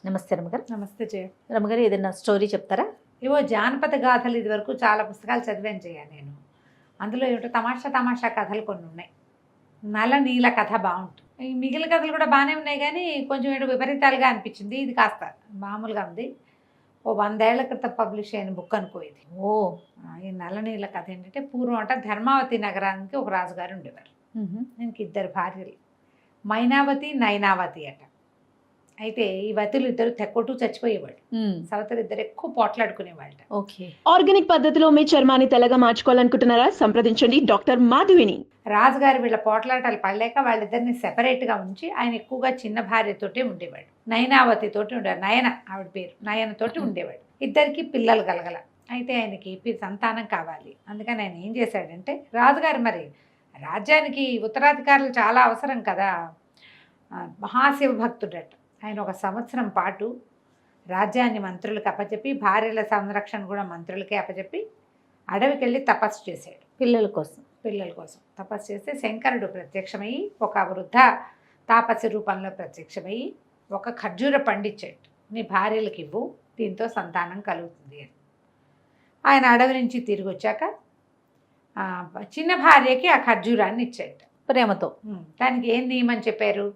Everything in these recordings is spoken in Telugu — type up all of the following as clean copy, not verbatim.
నమస్తే రమగారు. నమస్తే జయ. రమగారు, ఏదైనా స్టోరీ చెప్తారా? ఏవో జానపద గాథలు ఇది వరకు చాలా పుస్తకాలు చదివాను జయ నేను. అందులో ఏమిటో తమాషా తమాషా కథలు కొన్ని ఉన్నాయి. నల నీల కథ బాగుంటుంది. ఈ మిగిలిన కథలు కూడా బాగానే ఉన్నాయి కానీ కొంచెం ఏదో విపరీతాలుగా అనిపించింది. ఇది కాస్త మామూలుగా ఉంది. ఓ 100 ఏళ్ల క్రితం పబ్లిష్ అయిన బుక్ అనుకో ఇది. ఓ, ఈ నల నీల కథ ఏంటంటే పూర్వం అంట ధర్మావతి నగరానికి ఒక రాజుగారు ఉండేవారు. దీనికి 2 భార్యలు, మైనావతి నైనావతి అట. అయితే ఈ వతులు ఇద్దరు తెక్కొట్టు చచ్చిపోయేవాళ్ళు. సవతలు ఇద్దరు ఎక్కువ పోట్లాడుకునేవాళ్ళ. ఓకే. ఆర్గానిక్ పద్ధతిలో మీ చర్మాన్ని తెల్లగా మార్చుకోవాలనుకుంటున్నారా? సంప్రదించండి డాక్టర్ మాధవిని. రాజుగారు వీళ్ళ పోట్లాటాలు పడలేక వాళ్ళిద్దరిని సెపరేట్గా ఉంచి ఆయన ఎక్కువగా చిన్న భార్యతోటే ఉండేవాడు. నయనావతి తోటి ఉండేవాడు. నయన ఆవిడ పేరు. నయనతోటి ఉండేవాడు. ఇద్దరికి పిల్లలు కలగల. అయితే ఆయనకి సంతానం కావాలి. అందుకని ఆయన ఏం చేశాడంటే, రాజుగారు మరి రాజ్యానికి ఉత్తరాధికారులు చాలా అవసరం కదా, మహాశివ భక్తుడట. ఆయన 1 సంవత్సరం పాటు రాజ్యాన్ని మంత్రులకు అప్పచెప్పి, భార్యల సంరక్షణ కూడా మంత్రులకే అప్పచెప్పి అడవికి వెళ్ళి తపస్సు చేశాడు. పిల్లల కోసం తపస్సు చేస్తే శంకరుడు ప్రత్యక్షమయ్యి ఒక వృద్ధ తాపసి రూపంలో ప్రత్యక్షమయ్యి ఒక ఖర్జూర పండిచ్చాడు. నీ భార్యలకు ఇవ్వు, దీంతో సంతానం కలుగుతుంది అని. ఆయన అడవి నుంచి తిరిగి వచ్చాక చిన్న భార్యకి ఆ ఖర్జూరాన్ని ఇచ్చాడు ప్రేమతో. దానికి ఏం నియమని చెప్పారు?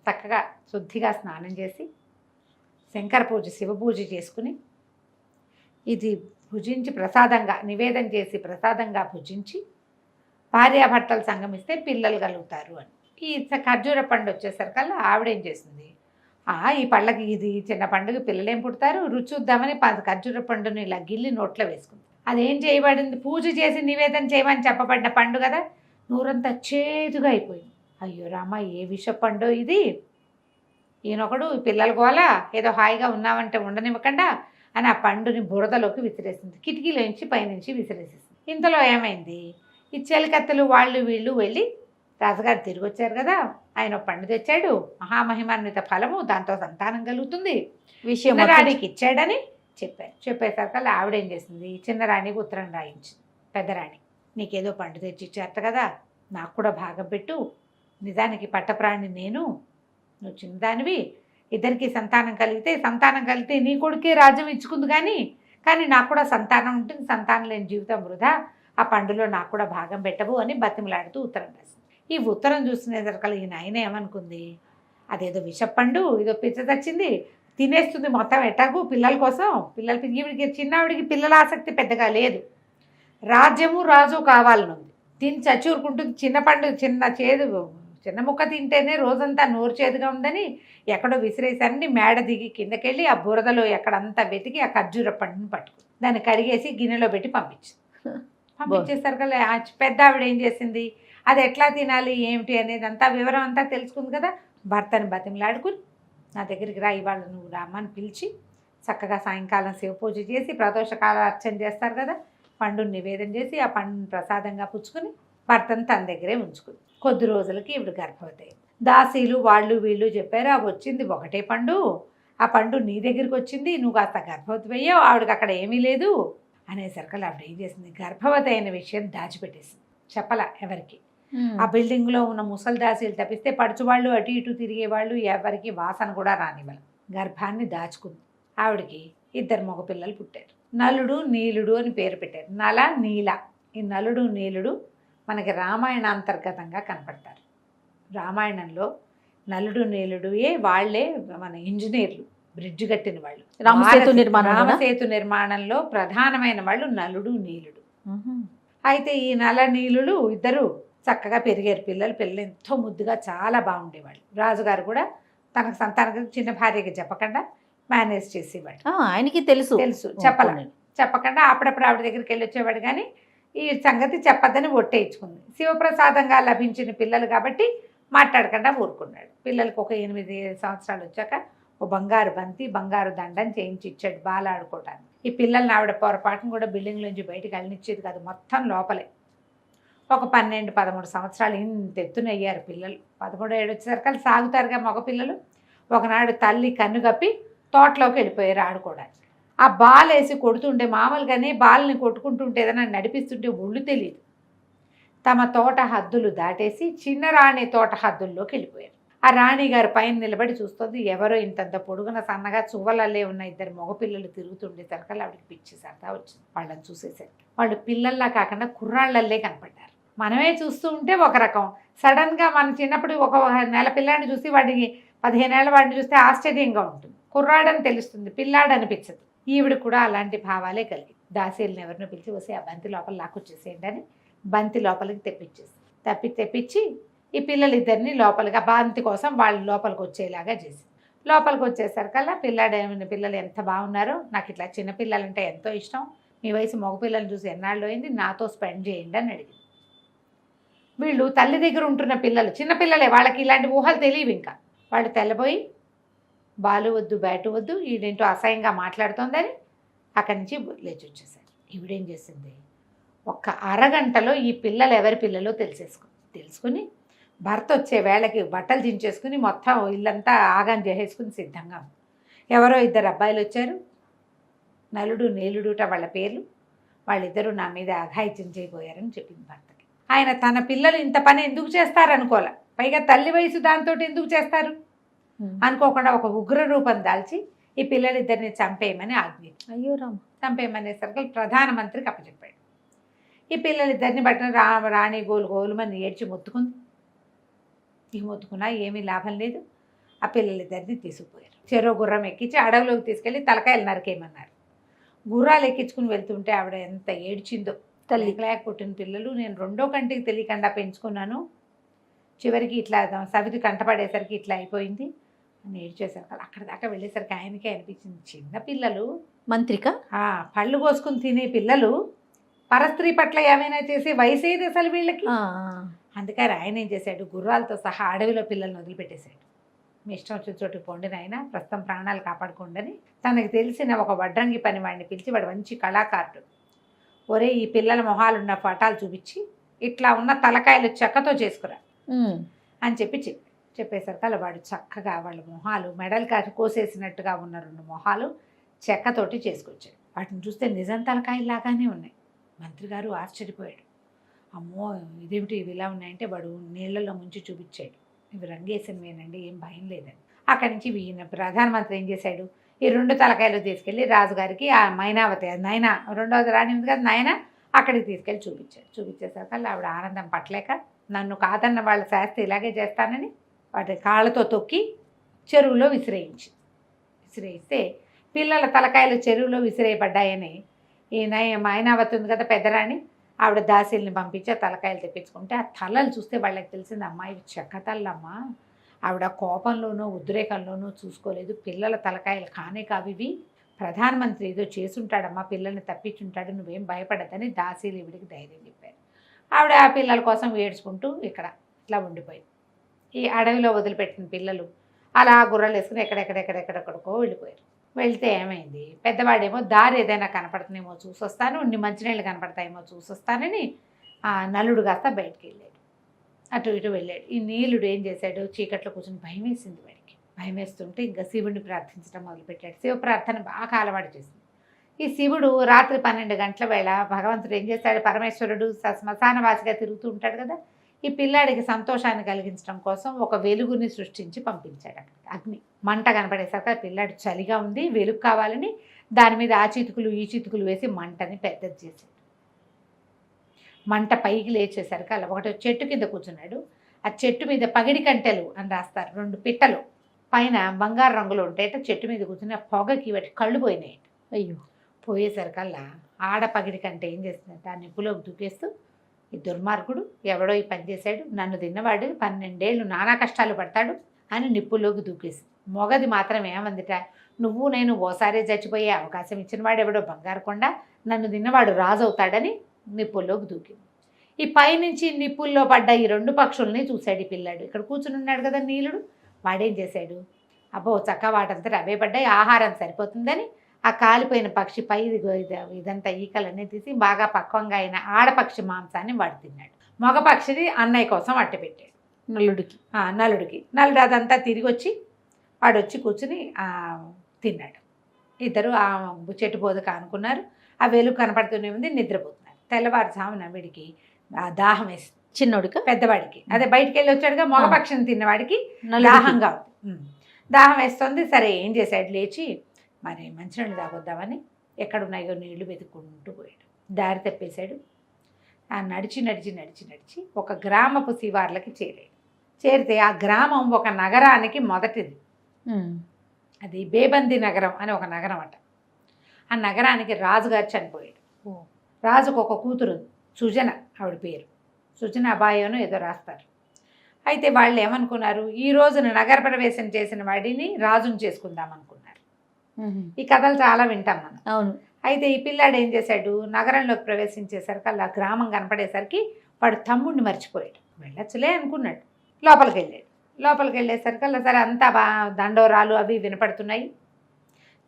చక్కగా శుద్ధిగా స్నానం చేసి శంకర పూజ, శివ పూజ చేసుకుని ఇది భుజించి ప్రసాదంగా నివేదన చేసి ప్రసాదంగా భుజించి భార్యాభర్తలు సంగమిస్తే పిల్లలు కలుగుతారు అని. ఈ ఖర్జూర పండు వచ్చేసరికల్లా ఆవిడేం చేసింది, ఈ పళ్ళకి ఇది చిన్న పండుగ పిల్లలేం పుడతారు, రుచి చూద్దామని ఖర్జూర పండుని ఇలా గిల్లి నోట్లో వేసుకుంది. అదేం చేయబడింది? పూజ చేసి నివేదన చేయమని చెప్పబడిన పండు కదా, నూరంతా చేదుగా అయిపోయింది. అయ్యో రామ, ఏ విష పండు ఇది! ఈయనొకడు పిల్లల గోల, ఏదో హాయిగా ఉన్నామంటే ఉండనివ్వకుండా అని ఆ పండుని బురదలోకి విసిరేసింది. కిటికీలోంచి పైనుంచి విసిరేసింది. ఇంతలో ఏమైంది, ఈ చెలికత్తెలు వాళ్ళు వీళ్ళు వెళ్ళి రాజుగారు తిరిగి వచ్చారు కదా, ఆయన పండు తెచ్చాడు, మహామహిమాన్విత ఫలము, దాంతో సంతానం కలుగుతుంది, చిన్నరాణికి ఇచ్చాడని చెప్పేసరికల్లా ఆవిడేం చేసింది, చిన్నరాణికి ఉత్తరం రాయించింది. పెద్దరాణి, నీకేదో పండు తెచ్చి ఇచ్చారట కదా, నాకు కూడా భాగం పెట్టు, నిజానికి పట్టప్రాణి నేను, నువ్వు చిన్నదానివి, ఇద్దరికి సంతానం కలిగితే నీ కొడుకే రాజ్యం ఇచ్చుకుంది కానీ నాకు కూడా సంతానం ఉంటుంది, సంతానం లేని జీవితం వృధా, ఆ పండులో నాకు కూడా భాగం పెట్టవు అని బతిమలాడుతూ ఉత్తరం రాసింది. ఈ ఉత్తరం చూసుకునేసరికల్లా ఈయన ఆయన ఏమనుకుంది, అదేదో విషపండు, ఏదో పిచ్చ తెచ్చింది, తినేస్తుంది మొత్తం ఎట్టాగు పిల్లల కోసం. ఈవిడికి చిన్నవిడికి పిల్లల ఆసక్తి పెద్దగా లేదు, రాజ్యము రాజు కావాలనుంది, తిని చచ్చూరుకుంటుంది. చిన్న పండు చిన్న ముక్క తింటేనే రోజంతా నోరు చేదుగా ఉందని ఎక్కడో విసిరేసరికి మేడ దిగి కిందకెళ్ళి ఆ బురదలో ఎక్కడంతా వెతికి ఆ ఖర్జూర పండుని పట్టుకుంది. దాన్ని కడిగేసి గిన్నెలో పెట్టి పంపించేసరికి పెద్ద ఆవిడ ఏం చేసింది, అది ఎట్లా తినాలి ఏమిటి అనేది అంతా వివరం అంతా తెలుసుకుంది కదా, భర్తని బతిమలాడుకుని నా దగ్గరికి రా, ఇవాళ నువ్వు రామ్మని పిలిచి చక్కగా సాయంకాలం శివ పూజ చేసి ప్రదోషకాల అర్చన చేస్తారు కదా, పండుని నివేదన చేసి ఆ పండుని ప్రసాదంగా పుచ్చుకుని భర్తను తన దగ్గరే ఉంచుకుంది. కొద్ది రోజులకి ఈవిడ గర్భవతి. దాసీలు వాళ్ళు వీళ్ళు చెప్పారు, అవి వచ్చింది ఒకటే పండు, ఆ పండు నీ దగ్గరికి వచ్చింది, నువ్వు కాస్త గర్భవతి అయ్యావు, ఆవిడకి అక్కడ ఏమీ లేదు అనేసరికి ఆవిడ ఏం చేసింది, గర్భవతి అయిన విషయం దాచిపెట్టేసింది, చెప్పలా ఎవరికి. ఆ బిల్డింగ్లో ఉన్న ముసలి దాసీలు తప్పిస్తే పడుచువాళ్ళు అటు ఇటు తిరిగేవాళ్ళు ఎవరికి వాసన కూడా రానివ్వాలి. గర్భాన్ని దాచుకుంది. ఆవిడకి 2 మగపిల్లలు పుట్టారు. నలుడు నీలుడు అని పేరు పెట్టారు. నల నీల. ఈ నలుడు నీలుడు మనకి రామాయణాంతర్గతంగా కనపడతారు. రామాయణంలో నలుడు నీలుడుయే వాళ్ళే మన ఇంజనీర్లు, బ్రిడ్జ్ కట్టిన వాళ్ళు. రామసేతు నిర్మాణంలో ప్రధానమైన వాళ్ళు నలుడు నీలుడు. అయితే ఈ నల నీలుడు ఇద్దరు చక్కగా పెరిగారు. పిల్లలు ఎంతో ముద్దుగా చాలా బాగుండేవాళ్ళు. రాజుగారు కూడా తనకు సంతానం చిన్న భార్యకి చెప్పకుండా మేనేజ్ చేసేవాడు. ఆయనకి తెలుసు చెప్పకుండా అప్పుడప్పుడు ఆవిడ దగ్గరికి వెళ్ళి వచ్చేవాడు. కానీ ఈ సంగతి చెప్పద్దని ఒట్టేయించుకుంది. శివప్రసాదంగా లభించిన పిల్లలు కాబట్టి మాట్లాడకుండా ఊరుకున్నాడు. పిల్లలకు ఒక 8 సంవత్సరాలు వచ్చాక ఓ బంగారు బంతి, బంగారు దండని చేయించి ఇచ్చాడు బాల ఆడుకోవడానికి. ఈ పిల్లల్ని ఆవిడ పొరపాటును కూడా బిల్డింగ్ నుంచి బయటకు వెళ్ళనిచ్చేది కాదు, మొత్తం లోపలే. ఒక 12-13 సంవత్సరాలు ఇంత ఎత్తున అయ్యారు పిల్లలు. 13 ఏడు వచ్చేసరికి సాగుతారుగా మగపిల్లలు. ఒకనాడు తల్లి కన్ను కప్పి తోటలోకి వెళ్ళిపోయారు ఆడుకోవడానికి. ఆ బాల్ వేసి కొడుతుంటే, మామూలుగానే బాల్ని కొట్టుకుంటుంటే ఏదైనా నడిపిస్తుంటే ఒళ్ళు తెలియదు. తమ తోట హద్దులు దాటేసి చిన్నరాణి తోట హద్దుల్లోకి వెళ్ళిపోయారు. ఆ రాణి గారు పైన నిలబడి చూస్తుంది. ఎవరో ఇంతంత పొడుగున సన్నగా చువ్వలల్లే ఉన్న ఇద్దరు మగపిల్లలు తిరుగుతుండేసరికి ఆవిడకి పిచ్చి సరదా వచ్చింది వాళ్ళని చూసేసరికి. వాళ్ళు పిల్లల్లా కాకుండా కుర్రాళ్ళల్లే కనపడ్డారు. మనమే చూస్తూ ఉంటే ఒక రకం, సడన్గా మనం చిన్నప్పుడు ఒక నెల పిల్లాడిని చూసి వాడికి 15 ఏళ్ల వాడిని చూస్తే ఆశ్చర్యంగా ఉంటుంది. కుర్రాడని తెలుస్తుంది, పిల్లాడు అనిపించదు. ఈవిడ కూడా అలాంటి భావాలే కలిగి దాసీలను ఎవరినో పిలిచి వస్తే ఆ బంతి లోపల లాక్కొచ్చేసేయండి అని బంతి లోపలికి తెప్పించి ఈ పిల్లలిద్దరిని లోపలికి ఆ బంతి కోసం వాళ్ళు లోపలికి వచ్చేలాగా చేసి లోపలికి వచ్చేసరికల్లా పిల్లలు ఎంత బాగున్నారో, నాకు ఇట్లా చిన్నపిల్లలంటే ఎంతో ఇష్టం, మీ వయసు మగపిల్లల్ని చూసి ఎన్నాళ్ళు అయింది, నాతో స్పెండ్ చేయండి అని అడిగింది. వీళ్ళు తల్లి దగ్గర ఉంటున్న పిల్లలు చిన్నపిల్లలే, వాళ్ళకి ఇలాంటి ఊహలు తెలియవు. ఇంకా వాళ్ళు తెల్లబోయి బాలు వద్దు బ్యాటు వద్దు ఈడేంటో అసహ్యంగా మాట్లాడుతోందని అక్కడి నుంచి లేచి వచ్చేసారు. ఈవిడేం చేసింది, ఒక్క అరగంటలో ఈ పిల్లలు ఎవరి పిల్లలో తెలుసుకుని భర్త వచ్చే వేళకి బట్టలు దించేసుకుని మొత్తం ఇల్లంతా ఆగం చేసేసుకుని సిద్ధంగా ఉంది. ఎవరో ఇద్దరు అబ్బాయిలు వచ్చారు, నలుడు నీలుడుట వాళ్ళ పేర్లు. వాళ్ళిద్దరూ నా మీద అఘాయిత్యం చేయబోయారని చెప్పింది భర్తకి. ఆయన తన పిల్లలు ఇంత పని ఎందుకు చేస్తారనుకోలే, పైగా తల్లి వయసు దాంతో ఎందుకు చేస్తారు అనుకోకుండా ఒక ఉగ్ర రూపం దాల్చి ఈ పిల్లలిద్దరిని చంపేయమని ఆజ్ఞ. అయ్యో రామ. చంపేయమనేసరికి ప్రధానమంత్రికి అప్పచెప్పాడు. ఈ పిల్లలిద్దరిని బట్టిన రాణి గోలుమని ఏడ్చి మొత్తుకుంది. ఇక మొత్తుకున్నా ఏమీ లాభం లేదు. ఆ పిల్లలిద్దరిని తీసుకుపోయారు. చెరో గుర్రం ఎక్కించి అడవిలోకి తీసుకెళ్ళి తలకాయలు నరికేయమన్నారు. గుర్రాలు ఎక్కించుకుని వెళ్తుంటే ఆవిడ ఎంత ఏడ్చిందో. తల్లికి పుట్టిన పిల్లలు నేను రెండో కంటికి తెలియకుండా పెంచుకున్నాను, చివరికి ఇట్లా సవితి కంటపడేసరికి ఇట్లా అయిపోయింది అని ఏడ్చేసరికి అక్కడ దాకా వెళ్ళేసరికి ఆయనకే అనిపించింది, చిన్నపిల్లలు మంత్రిక పళ్ళు కోసుకుని తినే పిల్లలు పరస్త్రీ పట్ల ఏమైనా చేసే వయసు ఏది అసలు వీళ్ళకి. అందుకని ఆయన ఏం చేశాడు, గుర్రాలతో సహా అడవిలో పిల్లల్ని వదిలిపెట్టేశాడు. మీ ఇష్టం వచ్చిన చోటుకి పోండి నాయన, ప్రస్తుతం ప్రాణాలు కాపాడుకోండి. తనకు తెలిసిన ఒక వడ్రంగి పని వాడిని పిలిచి, వాడు మంచి కళాకారుడు, ఒరే ఈ పిల్లల మొహాలున్న పటాలు చూపించి ఇట్లా ఉన్న తలకాయలు చెక్కతో చేసుకురా అని చెప్పేసరికి అలా వాడు చక్కగా వాళ్ళ మొహాలు మెడలు కోసేసినట్టుగా ఉన్న 2 మొహాలు చెక్కతోటి చేసుకొచ్చాడు. వాటిని చూస్తే నిజం తలకాయలాగానే ఉన్నాయి. మంత్రి గారు ఆశ్చర్యపోయాడు. అమ్మో ఇదేమిటి ఇవి ఇలా ఉన్నాయంటే వాడు నీళ్లలో ముంచి చూపించాడు, ఇవి రంగేసినవేనండి, ఏం భయం లేదని. అక్కడి నుంచి ఈయన ప్రధానమంత్రి ఏం చేశాడు, ఈ 2 తలకాయలు తీసుకెళ్ళి రాజుగారికి ఆ మైనావతి నయన రెండవది రాణి ఉంది కదా నయన అక్కడికి తీసుకెళ్ళి చూపించేసరికి ఆవిడ ఆనందం పట్టలేక నన్ను కాదన్న వాళ్ళ శాస్త్రి ఇలాగే చేస్తానని వాటి కాళ్ళతో తొక్కి చెరువులో విసిరేయిస్తే పిల్లల తలకాయలు చెరువులో విసిరేయబడ్డాయని ఈ మైనావతి ఉంది కదా పెద్దరాణి, ఆవిడ దాసీల్ని పంపించి ఆ తలకాయలు తెప్పించుకుంటే ఆ తలలు చూస్తే వాళ్ళకి తెలిసింది, అమ్మ ఇవి చెక్క తల్లమ్మా, ఆవిడ కోపంలోనూ ఉద్రేకంలోనూ చూసుకోలేదు, పిల్లల తలకాయలు కానే కావివి, ప్రధానమంత్రి ఏదో చేసుంటాడమ్మా, పిల్లల్ని తప్పించుంటాడు, నువ్వేం భయపడద్దని దాసీలు ఈవిడికి ధైర్యం చెప్పారు. ఆవిడ ఆ పిల్లల కోసం ఏడ్చుకుంటూ ఇక్కడ ఇట్లా ఉండిపోయింది. ఈ అడవిలో వదిలిపెట్టిన పిల్లలు అలా గుర్రాలు వేసుకుని ఎక్కడెక్కడెక్కడెక్కడికో వెళ్ళిపోయారు. వెళ్తే ఏమైంది, పెద్దవాడేమో దారి ఏదైనా కనపడుతుందేమో చూసొస్తాను, నీళ్ళు కనపడతాయేమో చూసొస్తానని నలుడు కాస్త బయటికి వెళ్ళాడు, అటు ఇటు వెళ్ళాడు. ఈ నీలుడు ఏం చేశాడు, చీకట్లో కూర్చొని భయం వేసింది వాడికి. భయం వేస్తుంటే ఇంకా శివుడిని ప్రార్థించడం మొదలుపెట్టాడు. శివ ప్రార్థన బాగా అలవాటు చేసింది. ఈ శివుడు రాత్రి 12 గంటల వేళ భగవంతుడు ఏం చేశాడు, పరమేశ్వరుడు శ్మశానవాసిగా తిరుగుతూ ఉంటాడు కదా, ఈ పిల్లాడికి సంతోషాన్ని కలిగించడం కోసం ఒక వెలుగుని సృష్టించి పంపించాడు. అక్కడికి అగ్ని మంట కనపడేసరికి పిల్లాడు చలిగా ఉంది, వెలుగు కావాలని దాని మీద ఆ చితుకులు ఈ చితుకులు వేసి మంటని పెద్దది చేశాడు. మంట పైకి లేచేసరికి అలా ఒకటి చెట్టు కింద కూర్చున్నాడు. ఆ చెట్టు మీద పగిడి కంటెలు అని రాస్తారు, 2 పిట్టలు పైన బంగారు రంగులో ఉంటాయట. చెట్టు మీద కూర్చుని ఆ పొగకి వాటి కళ్ళు పోయినాయి. అయ్యో పోయేసరికల్లా ఆడ పగిడి కంటే ఏం చేస్తుందంటే ఆ నిప్పులోకి దూకేస్తూ, ఈ దుర్మార్గుడు ఎవడో ఈ పని చేశాడు, నన్ను తిన్నవాడు 12 ఏళ్ళు నానా కష్టాలు పడతాడు అని నిప్పుల్లోకి దూకేసి, మొగది మాత్రం ఏమందిట, నువ్వు నేను ఓసారే చచ్చిపోయే అవకాశం ఇచ్చిన వాడు ఎవడో బంగారు కొండ, నన్ను తిన్నవాడు రాజు అవుతాడని నిప్పుల్లోకి దూకింది. ఈ పైనుంచి నిప్పుల్లో పడ్డ ఈ 2 పక్షుల్ని చూశాడు ఈ పిల్లాడు. ఇక్కడ కూర్చుని ఉన్నాడు కదా నీలుడు, వాడేం చేశాడు, అబ్బో చక్క వాటంతా అవే పడ్డాయి, ఆహారం సరిపోతుందని ఆ కాలిపోయిన పక్షి పై ఇదంతా ఈకలన్నీ తీసి బాగా పక్వంగా అయిన ఆడపక్షి మాంసాన్ని వాడు తిన్నాడు. మగ పక్షిని అన్నయ్య కోసం అట్టపెట్టాడు నలుడికి. నలుడు అదంతా తిరిగి వచ్చి వాడు వచ్చి కూర్చుని తిన్నాడు. ఇద్దరు ఆ చెట్టు బోధక అనుకున్నారు. ఆ వెలుగు కనపడుతూనే ఉంది, నిద్రపోతున్నారు. తెల్లవారుజామున వీడికి దాహం వేసి చిన్నోడిక పెద్దవాడికి. అదే బయటికి వెళ్ళి వచ్చాడుగా మగపక్షిని తిన్నవాడికి నలుగురికి. దాహంగా ఉంది. దాహం వేస్తుంది. సరే ఏం చేశాడు, లేచి మరి మంచినీళ్ళు తాగొద్దామని ఎక్కడున్నాయో నీళ్లు వెతుక్కుంటూ పోయాడు. దారి తప్పేశాడు. నడిచి నడిచి నడిచి నడిచి ఒక గ్రామపు శివార్లకి చేరాడు. చేరితే ఆ గ్రామం ఒక నగరానికి మొదటిది. అది బేబంది నగరం అని ఒక నగరం అట. ఆ నగరానికి రాజుగారు చనిపోయాడు. రాజుకు ఒక కూతురు సుజన, ఆవిడ పేరు సుజన అబాయోను ఏదో రాస్తారు. అయితే వాళ్ళు ఏమనుకున్నారు, ఈ రోజున నగర ప్రవేశం చేసిన వాడిని రాజును చేసుకుందాం అనుకున్నారు. ఈ కథలు చాలా వింటాం మనం. అవును. అయితే ఈ పిల్లాడు ఏం చేశాడు, నగరంలోకి ప్రవేశించేసరికి అలా గ్రామం కనపడేసరికి వాడు తమ్ముడిని మర్చిపోయాడు. వెళ్ళొచ్చులే అనుకున్నాడు. లోపలికి వెళ్ళేసరికి అలా సరే అంతా దండోరాలు అవి వినపడుతున్నాయి.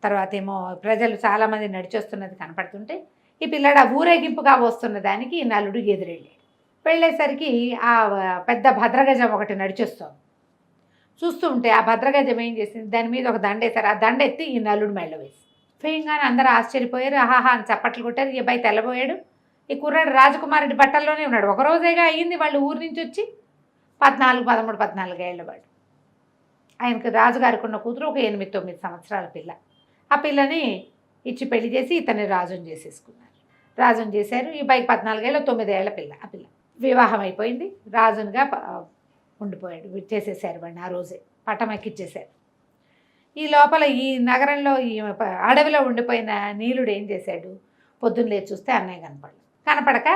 తర్వాత ఏమో ప్రజలు చాలామంది నడిచొస్తున్నది కనపడుతుంటే ఈ పిల్లాడు ఆ ఊరేగింపుగా వస్తున్న దానికి ఈ నలుడు ఎదురెళ్ళాడు. వెళ్ళేసరికి ఆ పెద్ద భద్రగజం ఒకటి నడిచొస్తుంది. చూస్తూ ఉంటే ఆ భద్రగజం ఏం చేసింది, దాని మీద ఒక దండ వేశారు. ఆ దండ ఎత్తి ఈ నలుడు మెళ్ళ వేసి ఫేయంగానే అందరూ ఆశ్చర్యపోయారు. ఆహాహా అని చప్పట్లు కొట్టారు. ఈ అబ్బాయి తెల్లబోయాడు. ఈ కుర్రాడు రాజకుమారుడి బట్టల్లోనే ఉన్నాడు. ఒక రోజేగా అయ్యింది వాళ్ళు ఊరి నుంచి వచ్చి. 14 ఏళ్ళ వాడు. ఆయనకు రాజుగారికి ఉన్న కూతురు ఒక 8-9 సంవత్సరాల పిల్ల. ఆ పిల్లని ఇచ్చి పెళ్లి చేసి ఇతన్ని రాజుని చేసేసుకున్నారు. రాజుని చేశారు. ఈ అబ్బాయికి 14 ఏళ్ళ 9 ఏళ్ల పిల్ల. ఆ పిల్ల వివాహం అయిపోయింది. రాజునిగా ఉండిపోయాడు. చేసేసారు వాడిని. ఆ రోజే పట్టం ఎక్కిచ్చేశారు. ఈ లోపల ఈ నగరంలో ఈ అడవిలో ఉండిపోయిన నీలుడు ఏం చేశాడు, పొద్దున్న లేచి చూస్తే అన్నయ్య కనపడక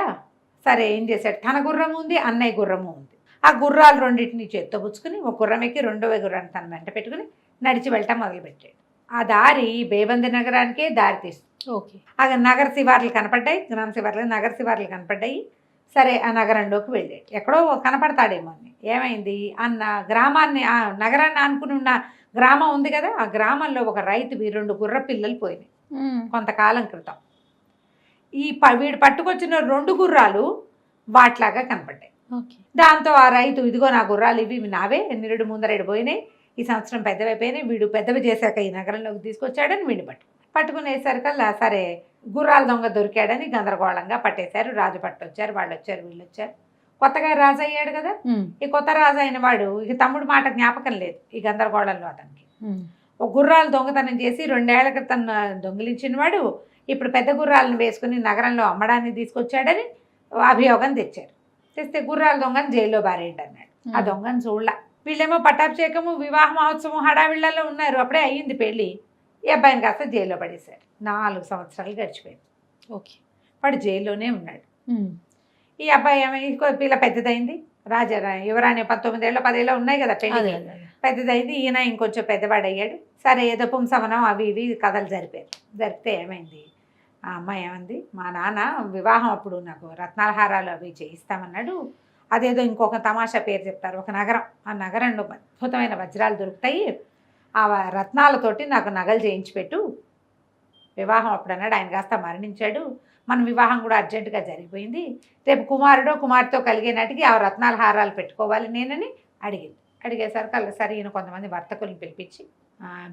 సరే ఏం చేశాడు, తన గుర్రము ఉంది, అన్నయ్య గుర్రము ఉంది. ఆ గుర్రాలు రెండింటిని చేత్తో పుచ్చుకుని ఒక గుర్రం ఎక్కి రెండవ గుర్రాన్ని తన వెంట పెట్టుకుని నడిచి వెళ్ళటం మొదలుపెట్టాడు. ఆ దారి బేబంది నగరానికే దారి తీస్తుంది. ఓకే. ఆ నగర శివార్లు కనపడ్డాయి. గ్రామ శివార్లు నగర శివార్లు కనపడ్డాయి. సరే ఆ నగరంలోకి వెళ్ళాడు. ఎక్కడో కనపడతాడేమో అని. ఏమైంది, అన్న గ్రామాన్ని ఆ నగరాన్ని ఆనుకుని ఉన్న గ్రామం ఉంది కదా, ఆ గ్రామంలో ఒక రైతువి 2 గుర్ర పిల్లలు పోయినాయి కొంతకాలం క్రితం. వీడు పట్టుకొచ్చిన 2 గుర్రాలు వాట్లాగా కనపడ్డాయి. దాంతో ఆ రైతు, ఇదిగో నా గుర్రాలు ఇవి నావే, నిరుడు ముందరేడు పోయినాయి, ఈ సంవత్సరం పెద్దవైపోయినాయి, వీడు పెద్దవి చేశాక ఈ నగరంలోకి తీసుకొచ్చాడని వీడిని పట్టుకునేసరికల్లా సరే గుర్రాల దొంగ దొరికాడని గందరగోళంగా పట్టేశారు. రాజు పట్టొచ్చారు, వాళ్ళు వచ్చారు, వీళ్ళు వచ్చారు. కొత్తగా రాజు అయ్యాడు కదా, ఈ కొత్త రాజు అయిన వాడు ఇక తమ్ముడు మాట జ్ఞాపకం లేదు ఈ గందరగోళంలో అతనికి. ఒక గుర్రాలు దొంగతనం చేసి 2 ఏళ్ల క్రితం దొంగిలించిన వాడు ఇప్పుడు పెద్ద గుర్రాలను వేసుకుని నగరంలో అమ్మడానికి తీసుకొచ్చాడని అభియోగం తెచ్చారు. తెస్తే గుర్రాల దొంగని జైల్లో బారేయండి అన్నాడు. ఆ దొంగని చూడలా. వీళ్ళేమో పట్టాభిషేకము వివాహ మహోత్సవం హడావిళ్లలో ఉన్నారు. అప్పుడే అయ్యింది పెళ్ళి. ఈ అబ్బాయిని కాస్త జైల్లో పడేశారు. 4 సంవత్సరాలు గడిచిపోయింది. ఓకే. వాడు జైల్లోనే ఉన్నాడు. ఈ అబ్బాయి ఏమైనా పిల్ల పెద్దదైంది. యువరాణి 19 ఏళ్ళ 10 ఏళ్ళ ఉన్నాయి కదా పెళ్ళి, పెద్దదైంది. ఈయన ఇంకొంచెం పెద్దవాడు అయ్యాడు. సరే ఏదో పుంసవనం అవి ఇవి కథలు జరిపితే ఏమైంది, ఆ అమ్మాయి ఏమంది, మా నాన్న వివాహం అప్పుడు నాకు రత్నాల హారాలు అవి చేయిస్తామన్నాడు. అదేదో ఇంకొక తమాషా పేరు చెప్తారు, ఒక నగరం. ఆ నగరంలో అద్భుతమైన వజ్రాలు దొరుకుతాయి, ఆ రత్నాలతోటి నాకు నగలు చేయించి పెట్టు, వివాహం అప్పుడు అన్నాడు. ఆయన కాస్త మరణించాడు. మన వివాహం కూడా అర్జెంటుగా జరిగిపోయింది. రేపు కుమారుడో కుమార్తెతో కలిగే నాటికి ఆ రత్నాల హారాలు పెట్టుకోవాలి నేనని అడిగేసరికి అలా సరే ఈయన కొంతమంది వర్తకులను పిలిపించి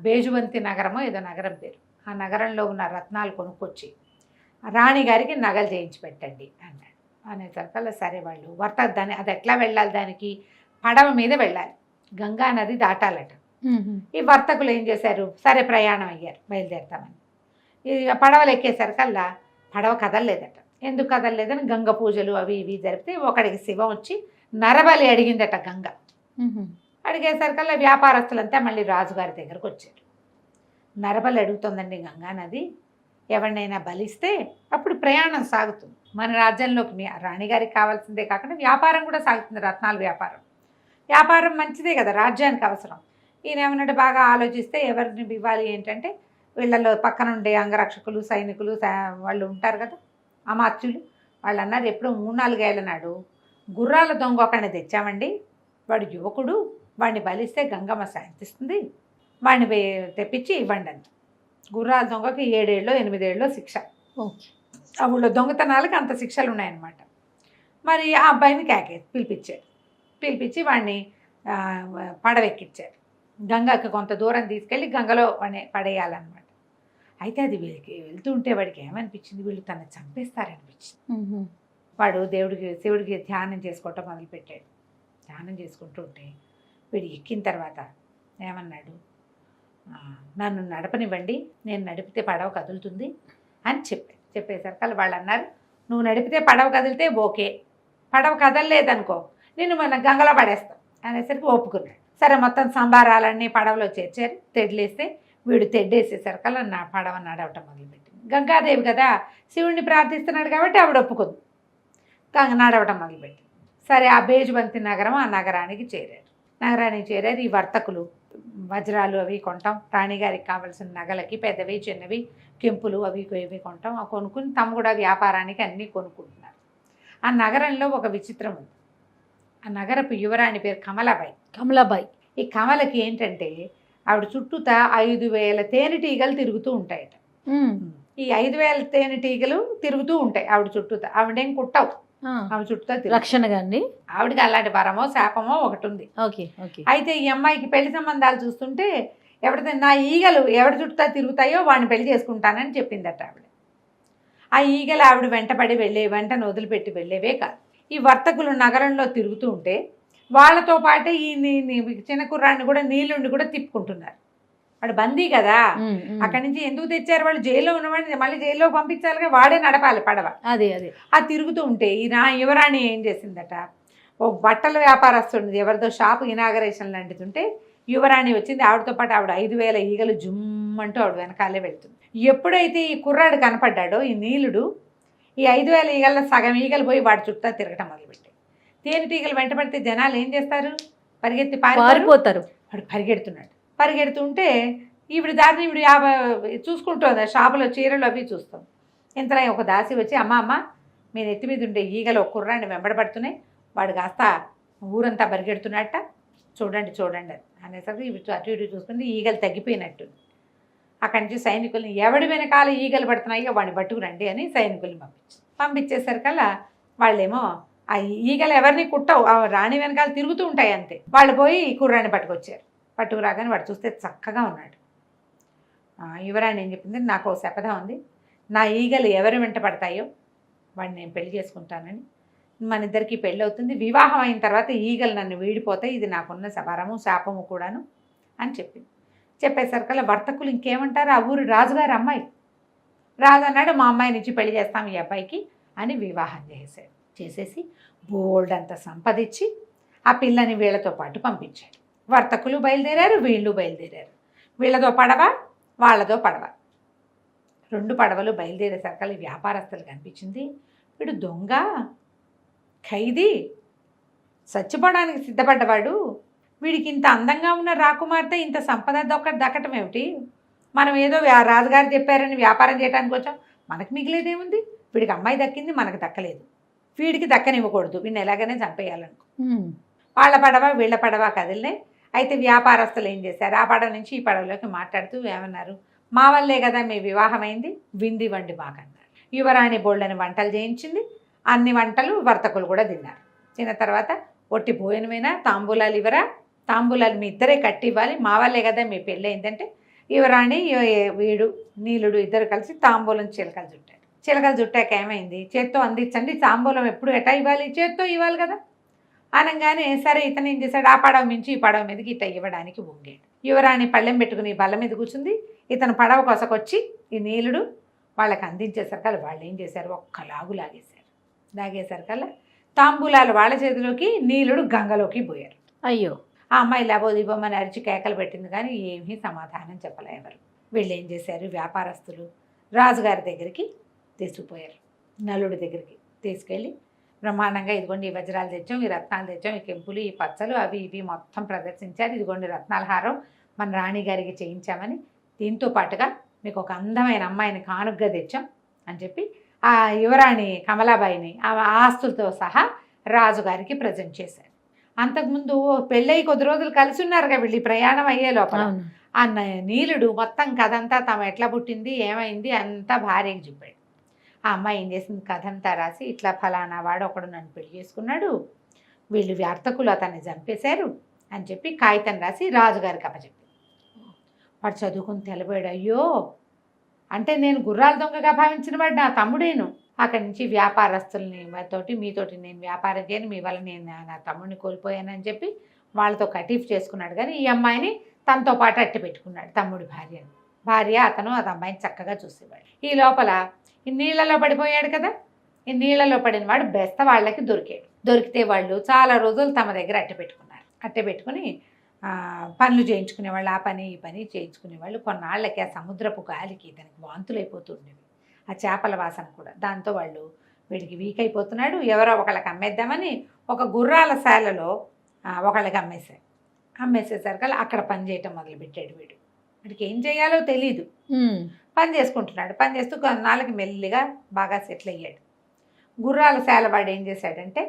బేజువంతి నగరమో ఏదో నగరం పేరు, ఆ నగరంలో ఉన్న రత్నాలు కొనుక్కొచ్చి రాణిగారికి నగలు చేయించి పెట్టండి అన్నాడు. అనేసరికల్లా సరే వాళ్ళు దాన్ని అది ఎట్లా వెళ్ళాలి, దానికి పడవ మీద వెళ్ళాలి, గంగా నది దాటాలట. ఈ వర్తకులు ఏం చేశారు, సరే ప్రయాణం అయ్యారు, బయలుదేరుతామని. ఈ పడవలు ఎక్కేసరికల్లా పడవ కదలలేదట. ఎందుకు కదలలేదని గంగ పూజలు అవి ఇవి జరిపితే ఒకడికి శివం వచ్చి నరబలి అడిగిందట గంగ. అడిగేసరికల్లా వ్యాపారస్తులంతా మళ్ళీ రాజుగారి దగ్గరకు వచ్చారు. నరబలి అడుగుతుందండి గంగా నది, ఎవరినైనా బలిస్తే అప్పుడు ప్రయాణం సాగుతుంది. మన రాజ్యంలోకి రాణిగారికి కావాల్సిందే కాకుండా వ్యాపారం కూడా సాగుతుంది, రత్నాల వ్యాపారం మంచిదే కదా, రాజ్యానికి అవసరం. ఈయన ఏమన్నాడు, బాగా ఆలోచిస్తే ఎవరిని ఇవ్వాలి ఏంటంటే వీళ్ళలో పక్కనుండే అంగరక్షకులు సైనికులు వాళ్ళు ఉంటారు కదా, అమాత్యులు, వాళ్ళు అన్నారు ఎప్పుడో 3-4 ఏళ్ళ నాడు గుర్రాల దొంగ ఒకడిని తెచ్చామండి, వాడు యువకుడు, వాడిని బలిస్తే గంగమ్మ శాంతిస్తుంది, వాడిని తెప్పించి ఇవ్వండి అంట. గుర్రాల దొంగకి 7 ఏళ్ళో 8 ఏళ్ళో శిక్ష. ఓకే. ఆ ఊళ్ళో దొంగతనాలకి అంత శిక్షలు ఉన్నాయన్నమాట. మరి ఆ అబ్బాయిని పిలిపించి వాడిని పడవెక్కించారు. గంగకి కొంత దూరం తీసుకెళ్ళి గంగలో పడేయాలన్నమాట. అయితే అది వీళ్ళకి వెళ్తుంటే వాడికి ఏమనిపించింది, వీళ్ళు తను చంపేస్తారనిపించింది. వాడు శివుడికి ధ్యానం చేసుకోవటం మొదలుపెట్టాడు. ధ్యానం చేసుకుంటూ ఉంటే వీడు ఎక్కిన తర్వాత ఏమన్నాడు, నన్ను నడపనివ్వండి, నేను నడిపితే పడవ కదులుతుంది అని చెప్పేసరికి వాళ్ళు అన్నారు, నువ్వు నడిపితే పడవ కదిలితే ఓకే, పడవ కదలలేదనుకో నిన్ను మనం గంగలో పడేస్తాం అనేసరికి ఒప్పుకున్నాడు. సరే, మొత్తం సంబారాలన్నీ పడవలో చేర్చారు. తెడ్లేస్తే వీడు తెడ్డేసేసరికల్లా నా పడవ నడవటం మొదలుపెట్టింది. గంగాదేవి కదా, శివుడిని ప్రార్థిస్తున్నాడు కాబట్టి ఆవిడ ఒప్పుకుంది. గంగ నడవటం మొదలుపెట్టింది. సరే, ఆ బేజుబంతి నగరం, ఆ నగరానికి చేరారు. ఈ వర్తకులు వజ్రాలు అవి కొంటాం, రాణిగారికి కావాల్సిన నగలకి పెద్దవి చిన్నవి కెంపులు అవి ఇవి కొంటాం. కొనుక్కుని తమ కూడా వ్యాపారానికి అన్నీ కొనుక్కుంటున్నారు. ఆ నగరంలో ఒక విచిత్రం ఉంది. ఆ నగరపు యువరాణి పేరు కమలాబాయి. ఈ కమలకి ఏంటంటే ఆవిడ చుట్టూతా 5,000 తేనెటీగలు తిరుగుతూ ఉంటాయట. ఈ 5,000 తేనెటీగలు తిరుగుతూ ఉంటాయి ఆవిడ చుట్టూతా. ఆవిడేం కుట్టవు, ఆవిడ చుట్టూతా రక్షణగా అండి. ఆవిడకి అలాంటి వరమో శాపమో ఒకటి ఉంది. అయితే ఈ అమ్మాయికి పెళ్లి సంబంధాలు చూస్తుంటే ఎవరితో నా ఈగలు ఎవరి చుట్టూతా తిరుగుతాయో వాడిని పెళ్లి చేసుకుంటానని చెప్పిందట ఆవిడ. ఆ ఈగలు ఆవిడ వెంటపడి వెంటను వదిలిపెట్టి వెళ్ళేవే కాదు. ఈ వర్తకులు నగరంలో తిరుగుతూ ఉంటే వాళ్ళతో పాటే ఈ చిన్న కుర్రాన్ని కూడా నీళ్ళుండి కూడా తిప్పుకుంటున్నారు. వాడు బందీ కదా, అక్కడి నుంచి ఎందుకు తెచ్చారు వాళ్ళు? జైల్లో ఉన్నవాడిని మళ్ళీ జైల్లో పంపించాలిగా, వాడే నడపాలి పడవ. అదే ఆ తిరుగుతూ ఉంటే ఈ యువరాణి ఏం చేసిందట, ఓ బట్టల వ్యాపారస్తుంది ఎవరిదో షాపు ఇనాగరేషన్ లాంటిది యువరాణి వచ్చింది. ఆవిడతో పాటు ఆవిడ 5,000 ఈగలు జుమ్మంటూ ఆవిడ వెనకాలే వెళ్తుంది. ఎప్పుడైతే ఈ కుర్రాడు కనపడ్డాడో ఈ నీలుడు, ఈ 5,000 ఈగల్లో సగం ఈగలు పోయి వాడి చుట్టూ తిరగటం మొదలుపెట్టాయి. తేనెటీగలు వెంటబడితే జనాలు ఏం చేస్తారు, పరిగెత్తి పారిపోతారు. వాడు పరిగెడుతుంటే ఈవిడ దారిని ఈవిడ చూసుకుంటుంది. షాపులో చీరలు అవి చూస్తాం. ఇంతలో ఒక దాసి వచ్చి, అమ్మ మీ నెత్తి మీద ఉండే ఈగలు ఒక కుర్రాన్ని వెంబడబడుతున్నాయి, వాడు కాస్త ఊరంతా పరిగెడుతున్నట్ట, చూడండి అనేసరికి ఇవి అటు ఇటు చూసుకుంటే ఈగలు తగ్గిపోయినట్టు. అక్కడి నుంచి సైనికుల్ని ఎవడి వెనకాల ఈగలు పడుతున్నాయో వాడిని పట్టుకురండి అని సైనికుల్ని పంపించేసరికల్లా వాళ్ళేమో ఆ ఈగలు ఎవరిని కుట్టవు, ఆ రాణి వెనకాల తిరుగుతూ ఉంటాయి అంతే. వాళ్ళు పోయి ఈ కుర్రాన్ని పట్టుకురాగానే వాడు చూస్తే చక్కగా ఉన్నాడు. యువరాణి ఏం చెప్పింది, నాకు ఓ శపథం ఉంది, నా ఈగలు ఎవరు వెంట పడతాయో వాడిని నేను పెళ్లి చేసుకుంటానని, మన ఇద్దరికి పెళ్ళి అవుతుంది, వివాహం అయిన తర్వాత ఈగలు నన్ను వీడిపోతాయి, ఇది నాకున్న వరము శాపము కూడాను అని చెప్పేసరికల్లా వర్తకులు ఇంకేమంటారు, ఆ ఊరు రాజుగారు అమ్మాయి. రాజు అన్నాడు, మా అమ్మాయి నుంచి పెళ్లి చేస్తాం ఈ అబ్బాయికి అని వివాహం చేసేసి బోల్డ్ అంత సంపదించి ఆ పిల్లని వీళ్ళతో పాటు పంపించాడు. వర్తకులు బయలుదేరారు, వీళ్ళు బయలుదేరారు. వీళ్ళతో పడవ, వాళ్ళతో పడవ, 2 పడవలు బయలుదేరేసరికల్లా వ్యాపారస్తులు కనిపించింది. వీడు దొంగ, ఖైదీ, చచ్చిపోవడానికి సిద్ధపడ్డవాడు, వీడికి ఇంత అందంగా ఉన్న రాకుమార్తె ఇంత సంపద దక్కటం ఏమిటి? మనం ఏదో రాజుగారు చెప్పారని వ్యాపారం చేయడానికి వచ్చాం, మనకు మిగిలేదేముంది? వీడికి అమ్మాయి దక్కింది, మనకు దక్కలేదు, వీడికి దక్కనివ్వకూడదు, వీడిని ఎలాగైనా చంపేయాలనుకో. వాళ్ళ పడవ వీళ్ళ పడవ కదిలినాయి. అయితే వ్యాపారస్తులు ఏం చేశారు, ఆ పడవ నుంచి ఈ పడవలోకి మాట్లాడుతూ ఏమన్నారు, మా వల్లే కదా మీ వివాహం అయింది, వింది వండి మాకన్నారు. యువరాణి బోల్డని వంటలు చేయించింది, అన్ని వంటలు వర్తకులు కూడా తిన్నారు. తిన్న తర్వాత ఒట్టి భోజనమైనా తాంబూలాలు ఇవ్వరా, తాంబూలాలు మీ ఇద్దరే కట్టి ఇవ్వాలి, మా వల్లే కదా మీ పెళ్ళి అయిందంటే యువరాణి వీడు నీలుడు ఇద్దరు కలిసి తాంబూలం చిలకలు చుట్టాక ఏమైంది, చేత్తో అందించండి, తాంబూలం ఎప్పుడు ఎటా ఇవ్వాలి, చేత్తో ఇవ్వాలి కదా అనగానే సరే ఇతను ఏం చేశాడు, ఆ పడవ మించి ఈ పడవ మీదకి ఇట్లా ఇవ్వడానికి వంగాడు. యువరాణి పళ్ళెం పెట్టుకుని బల్ల మీద కూర్చుంది, ఇతను పడవ కొసకొచ్చి ఈ నీలుడు వాళ్ళకి అందించేసరికల్లా వాళ్ళు ఏం చేశారు, ఒక్కలాగు లాగేసరికల్లా తాంబూలాలు వాళ్ళ చేతిలోకి, నీలుడు గంగలోకి పోయారు. అయ్యో, ఆ అమ్మాయి లేబోదిబోమని అరిచి కేకలు పెట్టింది కానీ ఏమీ సమాధానం చెప్పలే ఎవరు. వీళ్ళు ఏం చేశారు, వ్యాపారస్తులు రాజుగారి దగ్గరికి తీసుకుపోయారు. నలుడి దగ్గరికి తీసుకెళ్ళి బ్రహ్మాండంగా ఇదిగోండి ఈ వజ్రాలు తెచ్చాం, ఈ రత్నాలు తెచ్చాం, ఈ కెంపులు, ఈ పచ్చలు అవి ఇవి మొత్తం ప్రదర్శించారు, ఇదిగోండి రత్నాల హారం మన రాణిగారికి చేయించామని, దీంతో పాటుగా మీకు ఒక అందమైన అమ్మాయిని కానుగ్గా తెచ్చాం అని చెప్పి ఆ యువరాణి కమలాబాయిని ఆ ఆస్తులతో సహా రాజుగారికి ప్రజెంట్ చేశారు. అంతకుముందు పెళ్ళయి కొద్ది రోజులు కలిసి ఉన్నారుగా వీళ్ళు ప్రయాణం అయ్యే లోపల ఆ నీలుడు మొత్తం కథంతా తమ ఎట్లా పుట్టింది ఏమైంది అంతా భార్యకి చెప్పాడు. ఆ అమ్మాయి ఏం చేసింది, కథ అంతా రాసి ఇట్లా ఫలానా వాడు ఒకడు నన్ను పెళ్లి చేసుకున్నాడు, వీళ్ళు వ్యార్థకులు అతన్ని చంపేశారు అని చెప్పి కాగితం రాసి రాజుగారికి అప్పచెప్పాడు. వాడు చదువుకుని తెలబోయాడు, అయ్యో అంటే నేను గుర్రాల దొంగగా భావించిన వాడు నా తమ్ముడేను, అక్కడి నుంచి వ్యాపారస్తుల్ని మీతోటి నేను వ్యాపారం చేయను, మీ వల్ల నేను నా తమ్ముడిని కోల్పోయానని చెప్పి వాళ్ళతో కటీఫ్ చేసుకున్నాడు. కానీ ఈ అమ్మాయిని తనతో పాటు అట్టి పెట్టుకున్నాడు, తమ్ముడి భార్య అతను అది అమ్మాయిని చక్కగా చూసేవాడు. ఈ లోపల ఈ నీళ్ళలో పడిపోయాడు కదా, ఈ నీళ్ళలో పడిన వాడు బెస్త వాళ్ళకి దొరికితే వాళ్ళు చాలా రోజులు తమ దగ్గర అట్టె పెట్టుకుని పనులు చేయించుకునేవాళ్ళు, ఆ పని ఈ పని చేయించుకునేవాళ్ళు. కొన్నాళ్ళకి ఆ సముద్రపు గాలికి ఇతనికి వాంతులు అయిపోతుండేవి, ఆ చేపల వాసన కూడా. దాంతో వాళ్ళు వీడికి వీక్ అయిపోతున్నాడు, ఎవరో ఒకళ్ళకి అమ్మేద్దామని ఒక గుర్రాల శాలలో ఒకళ్ళకి అమ్మేసేసరికి అక్కడ పని చేయటం మొదలుపెట్టాడు. వీడికి ఏం చేయాలో తెలీదు, పని చేసుకుంటున్నాడు. పని చేస్తూ కొన్నాళ్ళకి మెల్లిగా బాగా సెటిల్ అయ్యాడు. గుర్రాల శాల వాడు ఏం చేశాడంటే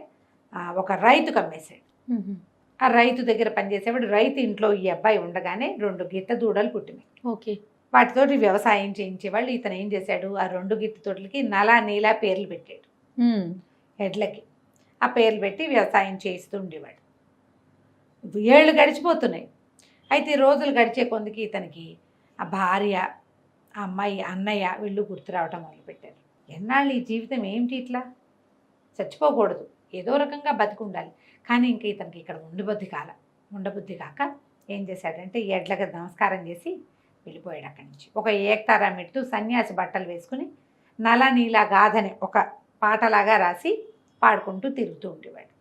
ఒక రైతుకు అమ్మేశాడు. ఆ రైతు దగ్గర పనిచేసేవాడు. రైతు ఇంట్లో ఈ అబ్బాయి ఉండగానే 2 గిత్త దూడలు పుట్టినాయి. ఓకే. వాటితోటి వ్యవసాయం చేయించేవాళ్ళు. ఇతను ఏం చేశాడు, ఆ 2 గిత్త తోటలకి నలా నీలా పేర్లు పెట్టాడు ఎడ్లకి. ఆ పేర్లు పెట్టి వ్యవసాయం చేస్తూ ఉండేవాడు. ఏళ్ళు గడిచిపోతున్నాయి. అయితే రోజులు గడిచే కొందికి ఇతనికి ఆ భార్య, ఆ అమ్మాయి, అన్నయ్య వీళ్ళు గుర్తు రావటం మొదలుపెట్టారు. ఎన్నాళ్ళు ఈ జీవితం ఏమిటి, ఇట్లా చచ్చిపోకూడదు, ఏదో రకంగా బతికుండాలి. కానీ ఇంకా ఇతనికి ఇక్కడ ఉండబుద్ధి కాక ఏం చేశాడంటే ఎడ్లకి నమస్కారం చేసి వెళ్ళిపోయాడు అక్కడి నుంచి. ఒక ఏక్తారా మెట్టు సన్యాసి బట్టలు వేసుకుని నల నీలా గాథని ఒక పాటలాగా రాసి పాడుకుంటూ తిరుగుతూ ఉండేవాడు.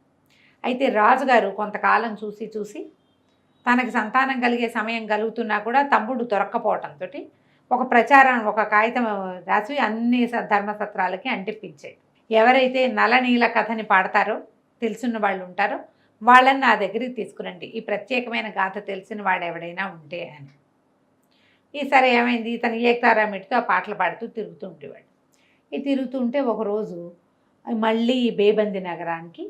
అయితే రాజుగారు కొంతకాలం చూసి తనకి సంతానం కలిగే సమయం కలుగుతున్నా కూడా తమ్ముడు దొరక్కపోవటంతో ఒక కాగితం రాసి అన్ని ధర్మసత్రాలకి అంటిప్పించాడు. ఎవరైతే నలనీల కథని పాడతారో, తెలుసున్న వాళ్ళు ఉంటారో వాళ్ళని నా దగ్గరికి తీసుకురండి, ఈ ప్రత్యేకమైన గాథ తెలిసిన వాడు ఎవడైనా ఉంటే అని. ఈసారి ఏమైంది, ఇతను ఏకతారామిటితో ఆ పాటలు పాడుతూ తిరుగుతూ ఉండేవాడు. ఈ తిరుగుతూ ఉంటే ఒకరోజు మళ్ళీ ఈ బేబంది నగరానికి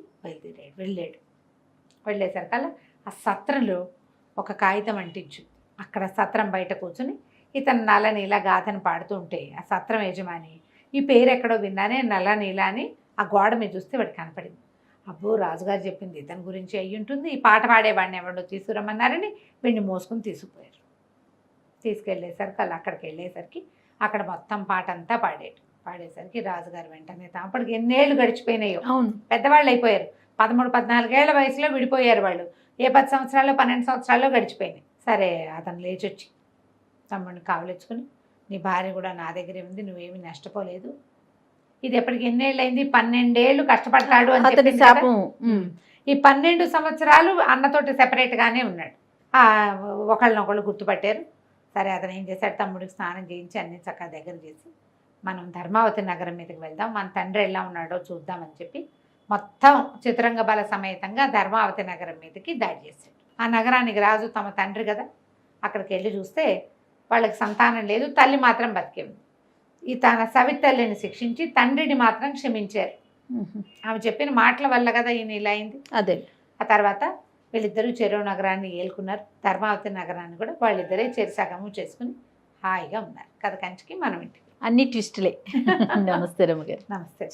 వెళ్ళేసరికల్లా ఆ సత్రంలో ఒక కాగితం అంటించు. అక్కడ సత్రం బయట కూర్చుని ఇతను నల్లనీల గాథను పాడుతూ ఉంటే ఆ సత్రం యజమాని ఈ పేరు ఎక్కడో విన్నానే నల్లనీల అని ఆ గోడ మీద చూస్తే వాడికి కనపడింది. అబ్బో, రాజుగారు చెప్పింది ఇతని గురించి అయ్యి ఉంటుంది, ఈ పాట పాడేవాడిని ఎవడో తీసుకురమ్మన్నారని వీడిని మోసుకుని తీసుకెళ్ళేసరికి అక్కడికి వెళ్ళేసరికి అక్కడ మొత్తం పాట అంతా పాడేసరికి రాజుగారు వెంటనే అప్పటికి ఎన్నేళ్ళు గడిచిపోయినాయో, పెద్దవాళ్ళు అయిపోయారు. 13-14 ఏళ్ల వయసులో విడిపోయారు వాళ్ళు. 10 సంవత్సరాలు 12 సంవత్సరాల్లో గడిచిపోయినాయి. సరే, అతను లేచొచ్చి తమ్ముడిని కావలించుకుని, నీ భార్య కూడా నా దగ్గరే ఉంది, నువ్వేమీ నష్టపోలేదు, ఇది ఎప్పటికి ఎన్నేళ్ళు అయింది, 12 ఏళ్ళు కష్టపడతాడు అని చెప్పి ఈ 12 సంవత్సరాలు అన్నతోటి సెపరేట్గానే ఉన్నాడు. ఒకళ్ళనొకళ్ళు గుర్తుపట్టారు. సరే, అతను ఏం చేశాడు, తమ్ముడికి స్నానం చేయించి అన్ని చక్కగా దగ్గర చేసి మనం ధర్మావతి నగరం మీదకి వెళ్దాం, మన తండ్రి ఎలా ఉన్నాడో చూద్దామని చెప్పి మొత్తం చిత్రంగ బల సమేతంగా ధర్మావతి నగరం మీదకి దాడి చేశాడు. ఆ నగరానికి రాజు తమ తండ్రి కదా, అక్కడికి వెళ్ళి చూస్తే వాళ్ళకి సంతానం లేదు, తల్లి మాత్రం బతికే ఉంది. ఈ తన సవితల్లిని శిక్షించి తండ్రిని మాత్రం క్షమించారు. ఆమె చెప్పిన మాటల వల్ల కదా ఈయన ఇలా అయింది. అదే. ఆ తర్వాత వీళ్ళిద్దరూ చెరువు నగరాన్ని ఏలుకున్నారు. ధర్మావతి నగరాన్ని కూడా వాళ్ళిద్దరే చెరిసగము చేసుకుని హాయిగా ఉన్నారు. కథ కంచికి మనం ఇంటికి. అన్ని ట్విస్టులే. నమస్తే రమ్మగారు. నమస్తే.